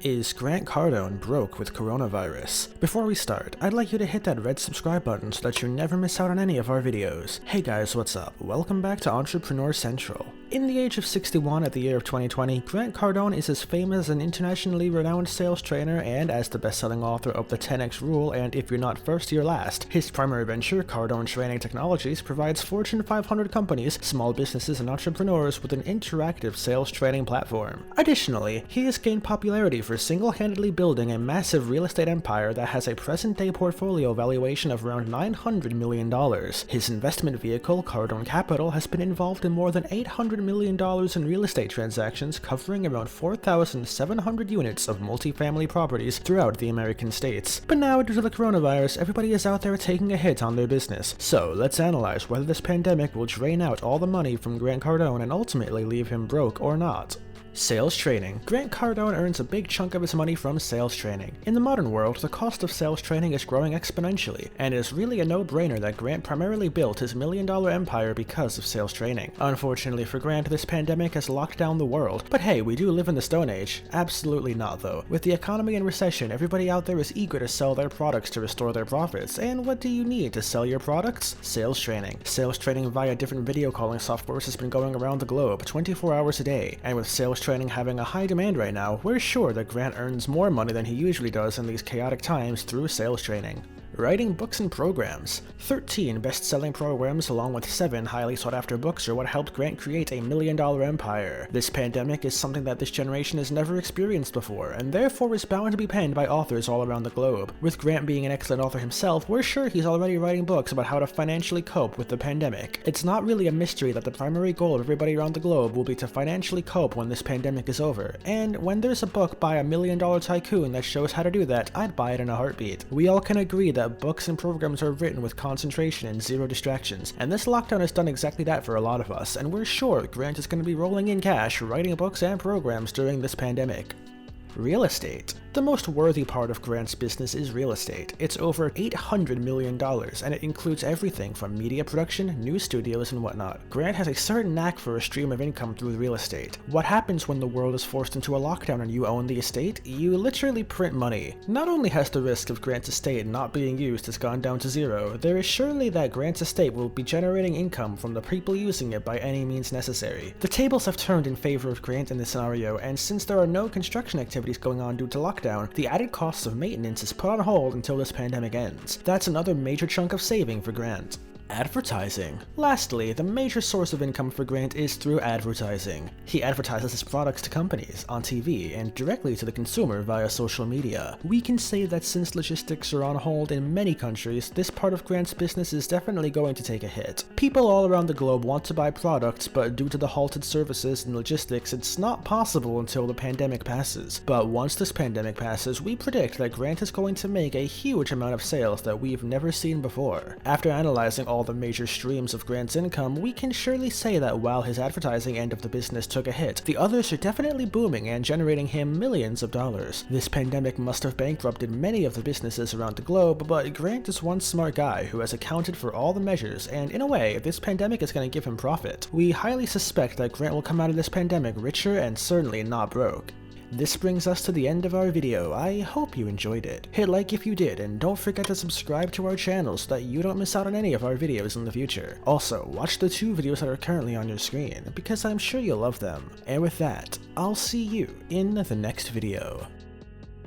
Is Grant Cardone broke with coronavirus? Before we start, I'd like you to hit that red subscribe button so that you never miss out on any of our videos. Hey guys, what's up? Welcome back to Entrepreneur Central. In the age of 61 at the year of 2020, Grant Cardone is as famous as an internationally renowned sales trainer and as the best-selling author of the 10X Rule and If You're Not First, You're Last. His primary venture, Cardone Training Technologies, provides Fortune 500 companies, small businesses, and entrepreneurs with an interactive sales training platform. Additionally, he has gained popularity for single-handedly building a massive real estate empire that has a present-day portfolio valuation of around $900 million. His investment vehicle, Cardone Capital, has been involved in more than $800 million in real estate transactions covering around 4,700 units of multifamily properties throughout the American states. But now, due to the coronavirus, everybody is out there taking a hit on their business. So let's analyze whether this pandemic will drain out all the money from Grant Cardone and ultimately leave him broke or not. Sales training. Grant Cardone earns a big chunk of his money from sales training. In the modern world, the cost of sales training is growing exponentially, and it is really a no-brainer that Grant primarily built his million-dollar empire because of sales training. Unfortunately for Grant, this pandemic has locked down the world. But hey, we do live in the Stone Age. Absolutely not though. With the economy in recession, everybody out there is eager to sell their products to restore their profits. And what do you need to sell your products? Sales training. Sales training via different video calling softwares has been going around the globe 24 hours a day, and with sales training having a high demand right now, we're sure that Grant earns more money than he usually does in these chaotic times through sales training. Writing books and programs. 13 best-selling programs along with 7 highly sought-after books are what helped Grant create a million-dollar empire. This pandemic is something that this generation has never experienced before, and therefore is bound to be penned by authors all around the globe. With Grant being an excellent author himself, we're sure he's already writing books about how to financially cope with the pandemic. It's not really a mystery that the primary goal of everybody around the globe will be to financially cope when this pandemic is over, and when there's a book by a million-dollar tycoon that shows how to do that, I'd buy it in a heartbeat. We all can agree that books and programs are written with concentration and zero distractions, and this lockdown has done exactly that for a lot of us, and we're sure Grant is going to be rolling in cash writing books and programs during this pandemic. Real estate. The most worthy part of Grant's business is real estate. It's over $800 million, and it includes everything from media production, new studios, and whatnot. Grant has a certain knack for a stream of income through real estate. What happens when the world is forced into a lockdown and you own the estate? You literally print money. Not only has the risk of Grant's estate not being used has gone down to zero, there is surely that Grant's estate will be generating income from the people using it by any means necessary. The tables have turned in favor of Grant in this scenario, and since there are no construction activities going on due to lockdown, the added costs of maintenance is put on hold until this pandemic ends. That's another major chunk of saving for Grant. Advertising. Lastly, the major source of income for Grant is through advertising. He advertises his products to companies, on TV, and directly to the consumer via social media. We can say that since logistics are on hold in many countries, this part of Grant's business is definitely going to take a hit. People all around the globe want to buy products, but due to the halted services and logistics, it's not possible until the pandemic passes. But once this pandemic passes, we predict that Grant is going to make a huge amount of sales that we've never seen before. After analyzing all the major streams of Grant's income, we can surely say that while his advertising end of the business took a hit, the others are definitely booming and generating him millions of dollars. This pandemic must have bankrupted many of the businesses around the globe, but Grant is one smart guy who has accounted for all the measures, and in a way, this pandemic is going to give him profit. We highly suspect that Grant will come out of this pandemic richer and certainly not broke. This brings us to the end of our video. I hope you enjoyed it. Hit like if you did, and don't forget to subscribe to our channel so that you don't miss out on any of our videos in the future. Also, watch the 2 videos that are currently on your screen, because I'm sure you'll love them. And with that, I'll see you in the next video.